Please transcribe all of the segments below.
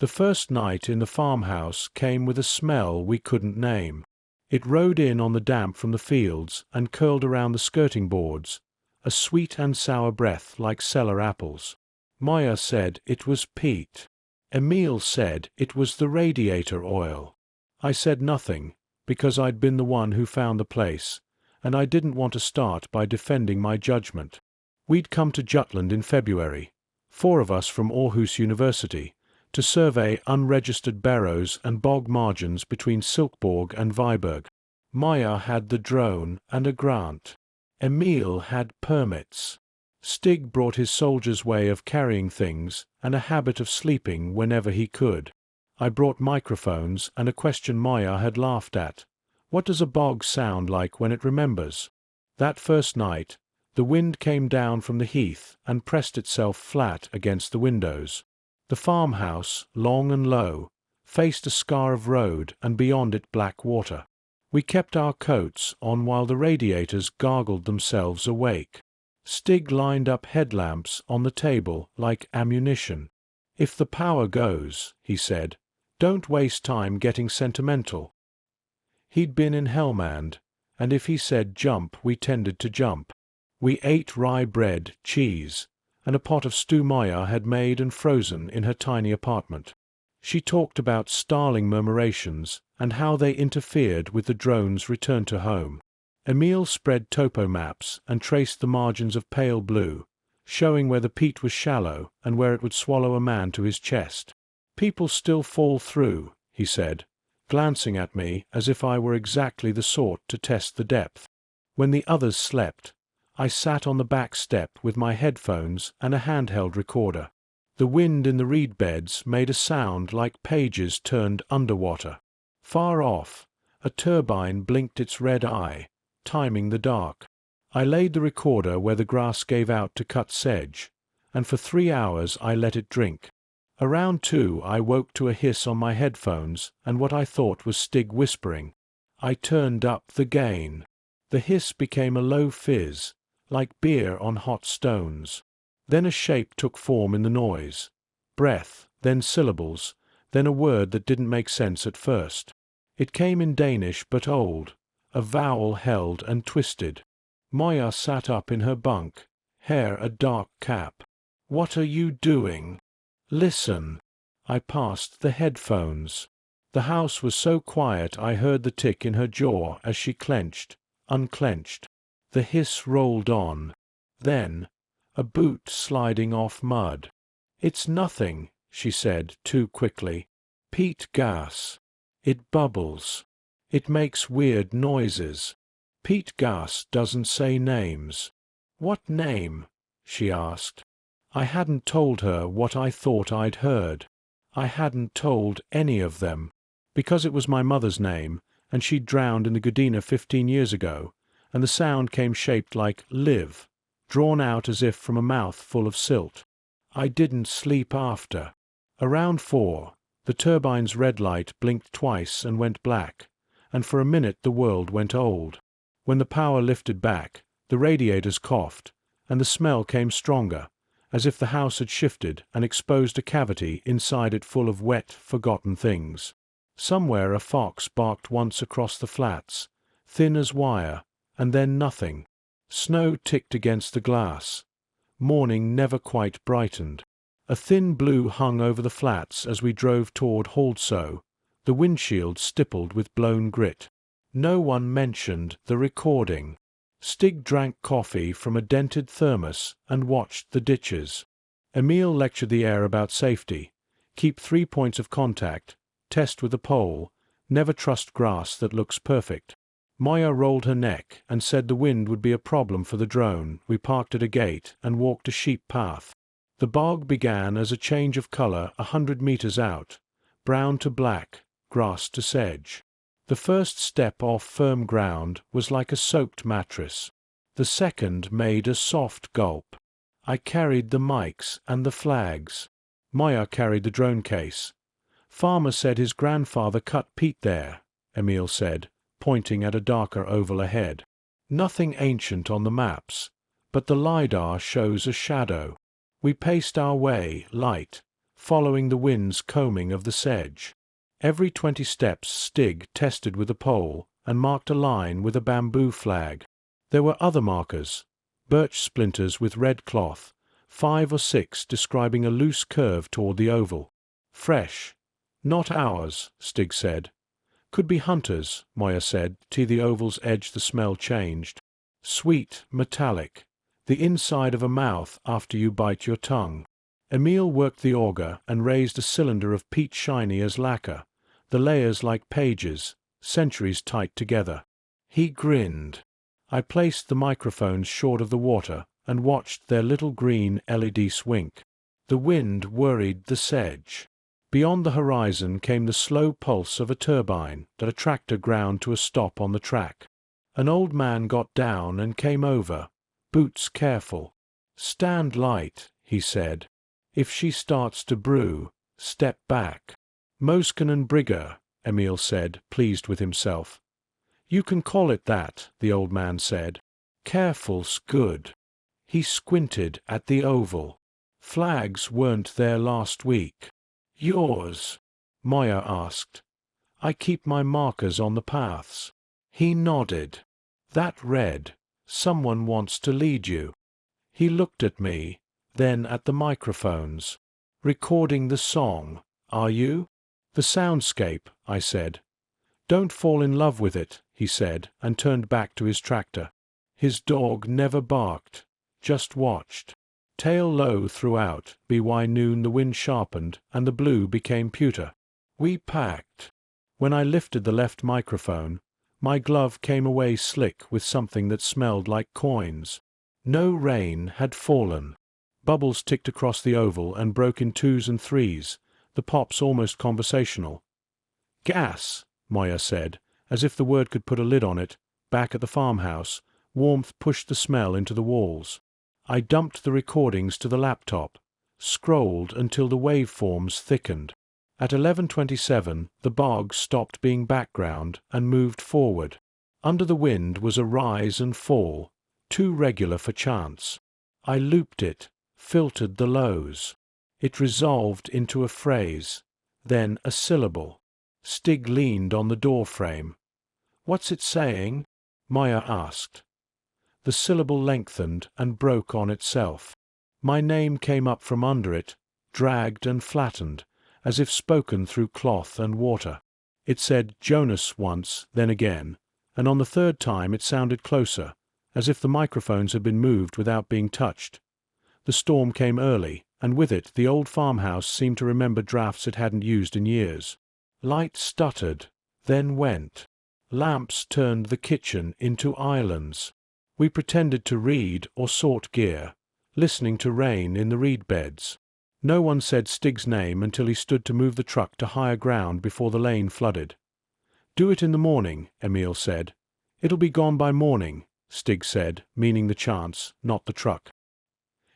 The first night in the farmhouse came with a smell we couldn't name. It rode in on the damp from the fields and curled around the skirting boards, a sweet and sour breath like cellar apples. Moya said it was peat. Emil said it was the radiator oil. I said nothing, because I'd been the one who found the place, and I didn't want to start by defending my judgment. We'd come to Jutland in February, 4 of us from Aarhus University, to survey unregistered barrows and bog margins between Silkeborg and Viborg. Moya had the drone and a grant. Emil had permits. Stig brought his soldier's way of carrying things and a habit of sleeping whenever he could. I brought microphones and a question Moya had laughed at. What does a bog sound like when it remembers? That first night, the wind came down from the heath and pressed itself flat against the windows. The farmhouse, long and low, faced a scar of road and beyond it black water. We kept our coats on while the radiators gargled themselves awake. Stig lined up headlamps on the table like ammunition. "If the power goes," he said, "don't waste time getting sentimental." He'd been in Helmand, and if he said jump, we tended to jump. We ate rye bread, cheese, and a pot of stew Moya had made and frozen in her tiny apartment. She talked about starling murmurations and how they interfered with the drone's return to home. Emil spread topo maps and traced the margins of pale blue, showing where the peat was shallow and where it would swallow a man to his chest. "People still fall through," he said, glancing at me as if I were exactly the sort to test the depth. When the others slept, I sat on the back step with my headphones and a handheld recorder. The wind in the reed beds made a sound like pages turned underwater. Far off, a turbine blinked its red eye, timing the dark. I laid the recorder where the grass gave out to cut sedge, and for 3 hours I let it drink. Around 2 I woke to a hiss on my headphones and what I thought was Stig whispering. I turned up the gain. The hiss became a low fizz, like beer on hot stones. Then a shape took form in the noise. Breath, then syllables, then a word that didn't make sense at first. It came in Danish but old, a vowel held and twisted. Moya sat up in her bunk, hair a dark cap. "What are you doing?" "Listen." I passed the headphones. The house was so quiet I heard the tick in her jaw as she clenched, unclenched. The hiss rolled on. Then, a boot sliding off mud. "It's nothing," she said too quickly. "Peat gas. It bubbles. It makes weird noises. Peat gas doesn't say names." "What name?" she asked. I hadn't told her what I thought I'd heard. I hadn't told any of them, because it was my mother's name, and she'd drowned in the Gudina 15 years ago, and the sound came shaped like live, drawn out as if from a mouth full of silt. I didn't sleep after. Around 4, the turbine's red light blinked twice and went black, and for a minute the world went old. When the power lifted back, the radiators coughed, and the smell came stronger, as if the house had shifted and exposed a cavity inside it full of wet, forgotten things. Somewhere a fox barked once across the flats, thin as wire, and then nothing. Snow ticked against the glass. Morning never quite brightened. A thin blue hung over the flats as we drove toward Haldsø, the windshield stippled with blown grit. No one mentioned the recording. Stig drank coffee from a dented thermos and watched the ditches. Emil lectured the air about safety. Keep 3 points of contact, test with a pole, never trust grass that looks perfect. Moya rolled her neck and said the wind would be a problem for the drone. We parked at a gate and walked a sheep path. The bog began as a change of color 100 meters out, brown to black, grass to sedge. The first step off firm ground was like a soaked mattress. The second made a soft gulp. I carried the mics and the flags. Moya carried the drone case. "Farmer said his grandfather cut peat there," Emil said, pointing at a darker oval ahead. "Nothing ancient on the maps, but the LiDAR shows a shadow." We paced our way, light, following the wind's combing of the sedge. Every 20 steps Stig tested with a pole and marked a line with a bamboo flag. There were other markers, birch splinters with red cloth, 5 or 6 describing a loose curve toward the oval. Fresh. Not ours, Stig said. Could be hunters, Moya said, to the oval's edge the smell changed. Sweet, metallic. The inside of a mouth after you bite your tongue. Emil worked the auger and raised a cylinder of peat shiny as lacquer, the layers like pages, centuries tight together. He grinned. I placed the microphones short of the water and watched their little green LED swink. The wind worried the sedge. Beyond the horizon came the slow pulse of a turbine that a tractor ground to a stop on the track. An old man got down and came over, boots careful. "Stand light," he said. "If she starts to brew, step back." "Mosken Brigger," Emil said, pleased with himself. "You can call it that," the old man said. "Careful's good." He squinted at the oval. "Flags weren't there last week." "Yours?" Moya asked. "I keep my markers on the paths." He nodded. "That red. Someone wants to lead you." He looked at me, then at the microphones. "Recording the song, are you?" "The soundscape," I said. "Don't fall in love with it," he said, and turned back to his tractor. His dog never barked, just watched. Tail low throughout, by noon the wind sharpened and the blue became pewter. We packed. When I lifted the left microphone, my glove came away slick with something that smelled like coins. No rain had fallen. Bubbles ticked across the oval and broke in 2s and 3s, the pops almost conversational. "Gas," Moya said, as if the word could put a lid on it. Back at the farmhouse, warmth pushed the smell into the walls. I dumped the recordings to the laptop, scrolled until the waveforms thickened. At 11:27 the bog stopped being background and moved forward. Under the wind was a rise and fall, too regular for chance. I looped it, filtered the lows. It resolved into a phrase, then a syllable. Stig leaned on the door frame. "What's it saying?" Moya asked. The syllable lengthened and broke on itself. My name came up from under it, dragged and flattened, as if spoken through cloth and water. It said Jonas once, then again, and on the third time it sounded closer, as if the microphones had been moved without being touched. The storm came early, and with it the old farmhouse seemed to remember drafts it hadn't used in years. Light stuttered, then went. Lamps turned the kitchen into islands. We pretended to read or sort gear, listening to rain in the reed beds. No one said Stig's name until he stood to move the truck to higher ground before the lane flooded. "Do it in the morning," Emil said. "It'll be gone by morning," Stig said, meaning the chance, not the truck.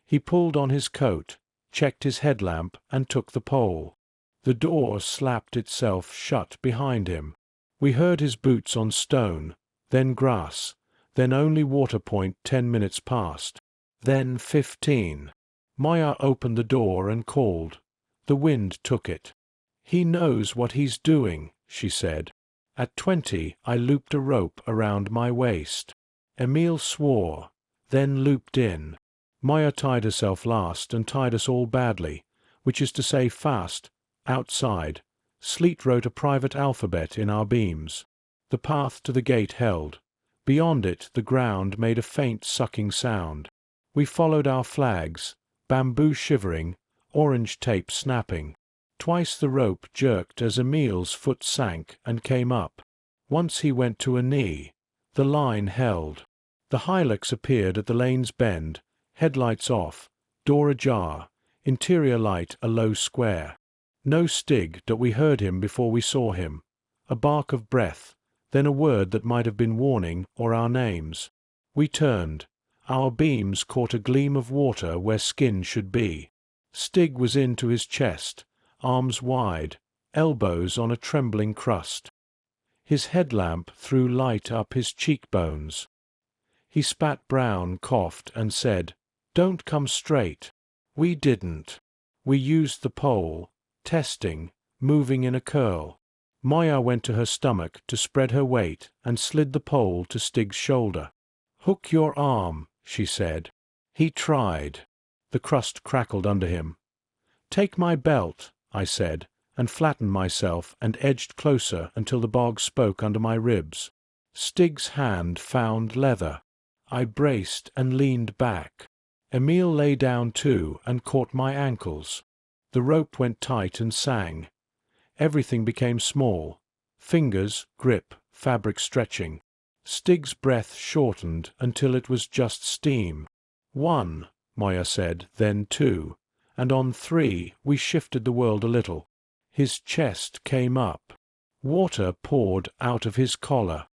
He pulled on his coat, checked his headlamp, and took the pole. The door slapped itself shut behind him. We heard his boots on stone, then grass, then only water point 10 minutes past, then 15. Moya opened the door and called. The wind took it. "He knows what he's doing," she said. At 20 I looped a rope around my waist. Emil swore, then looped in. Moya tied herself last and tied us all badly, which is to say fast, outside. Sleet wrote a private alphabet in our beams. The path to the gate held. Beyond it the ground made a faint sucking sound. We followed our flags, bamboo shivering, orange tape snapping. Twice the rope jerked as Emil's foot sank and came up. Once he went to a knee. The line held. The Hilux appeared at the lane's bend, headlights off, door ajar, interior light a low square. No Stig that we heard him before we saw him. A bark of breath, then a word that might have been warning or our names. We turned. Our beams caught a gleam of water where skin should be. Stig was into his chest, arms wide, elbows on a trembling crust. His headlamp threw light up his cheekbones. He spat brown, coughed, and said, "Don't come straight." We didn't. We used the pole, testing, moving in a curl. Moya went to her stomach to spread her weight and slid the pole to Stig's shoulder. "Hook your arm," she said. He tried. The crust crackled under him. "Take my belt," I said, and flattened myself and edged closer until the bog spoke under my ribs. Stig's hand found leather. I braced and leaned back. Emil lay down too and caught my ankles. The rope went tight and sang. Everything became small. Fingers, grip, fabric stretching. Stig's breath shortened until it was just steam. "One," Moya said, then two, and on three we shifted the world a little. His chest came up. Water poured out of his collar.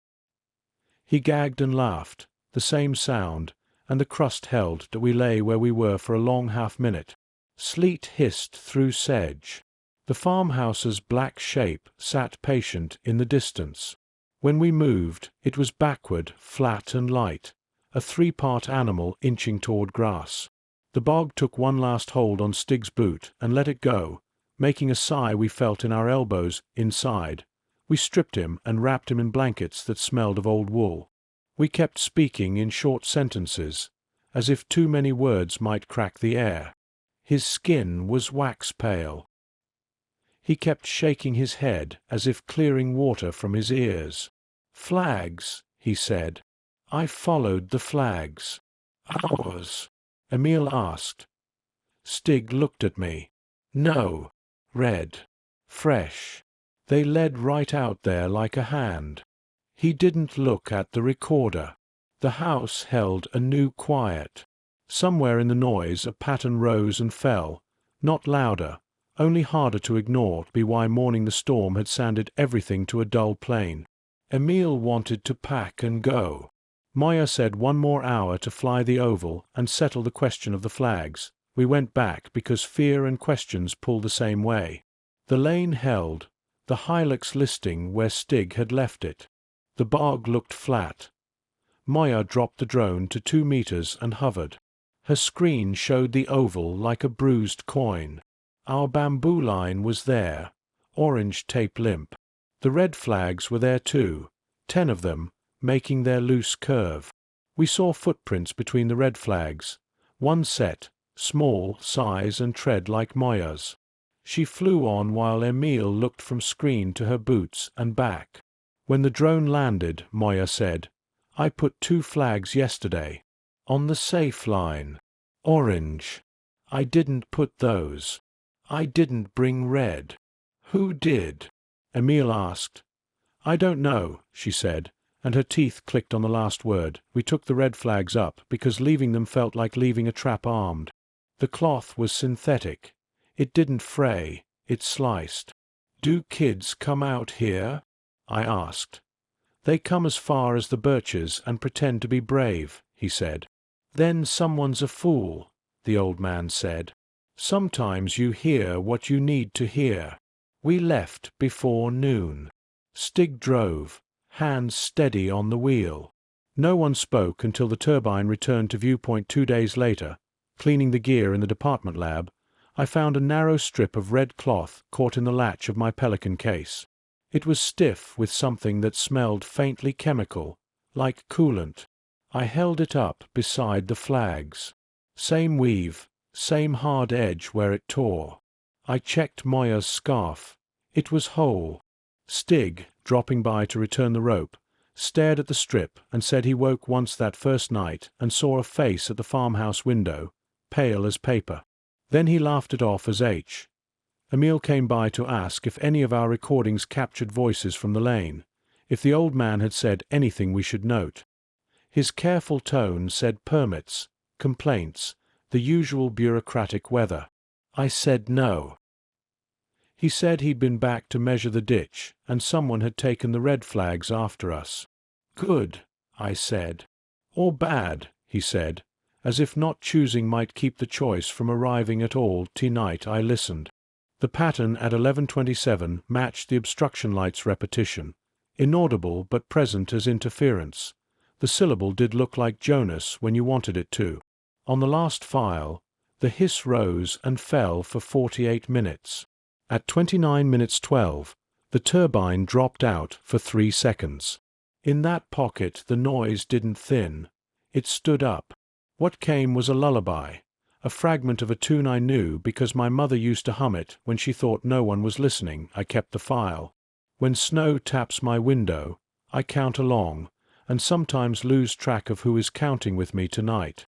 He gagged and laughed, the same sound, and the crust held that we lay where we were for a long half-minute. Sleet hissed through sedge. The farmhouse's black shape sat patient in the distance. When we moved, it was backward, flat and light, a three-part animal inching toward grass. The bog took one last hold on Stig's boot and let it go, making a sigh we felt in our elbows inside. We stripped him and wrapped him in blankets that smelled of old wool. We kept speaking in short sentences, as if too many words might crack the air. His skin was wax pale. He kept shaking his head as if clearing water from his ears. "Flags," he said. "I followed the flags." "Ours?" Emil asked. Stig looked at me. "No. Red. Fresh. They led right out there like a hand." He didn't look at the recorder. The house held a new quiet. Somewhere in the noise a pattern rose and fell, not louder, only harder to ignore to be why mourning the storm had sanded everything to a dull plain. Emil wanted to pack and go. Moya said one more hour to fly the oval and settle the question of the flags. We went back because fear and questions pulled the same way. The lane held, the hilux listing where Stig had left it. The bog looked flat. Moya dropped the drone to 2 meters and hovered. Her screen showed the oval like a bruised coin. Our bamboo line was there, orange tape limp. The red flags were there too, 10 of them, making their loose curve. We saw footprints between the red flags, one set, small, size and tread like Moya's. She flew on while Emil looked from screen to her boots and back. When the drone landed, Moya said, "I put 2 flags yesterday. On the safe line. Orange. I didn't put those. I didn't bring red." "Who did?" Emil asked. "I don't know," she said, and her teeth clicked on the last word. "We took the red flags up because leaving them felt like leaving a trap armed. The cloth was synthetic. It didn't fray, it sliced." "Do kids come out here?" I asked. "They come as far as the birches and pretend to be brave," he said. "Then someone's a fool," the old man said. "Sometimes you hear what you need to hear." We left before noon. Stig drove, hands steady on the wheel. No one spoke until the turbine returned to viewpoint 2 days later. Cleaning the gear in the department lab, I found a narrow strip of red cloth caught in the latch of my Pelican case. It was stiff with something that smelled faintly chemical, like coolant. I held it up beside the flags. Same weave, same hard edge where it tore. I checked Moya's scarf. It was whole. Stig, dropping by to return the rope, stared at the strip and said he woke once that first night and saw a face at the farmhouse window, pale as paper. Then he laughed it off as H. Emil came by to ask if any of our recordings captured voices from the lane, if the old man had said anything we should note. His careful tone said permits, complaints, the usual bureaucratic weather. I said no. He said he'd been back to measure the ditch, and someone had taken the red flags after us. "Good," I said. "Or bad," he said, as if not choosing might keep the choice from arriving at all. Tonight I listened. The pattern at 11:27 matched the obstruction light's repetition, inaudible but present as interference. The syllable did look like Jonas when you wanted it to. On the last file, The hiss rose and fell for 48 minutes. At 29 minutes 12, the turbine dropped out for 3 seconds. In that pocket the noise didn't thin. It stood up. What came was a lullaby, a fragment of a tune I knew because my mother used to hum it when she thought no one was listening. I kept the file. When snow taps my window, I count along, and sometimes lose track of who is counting with me tonight.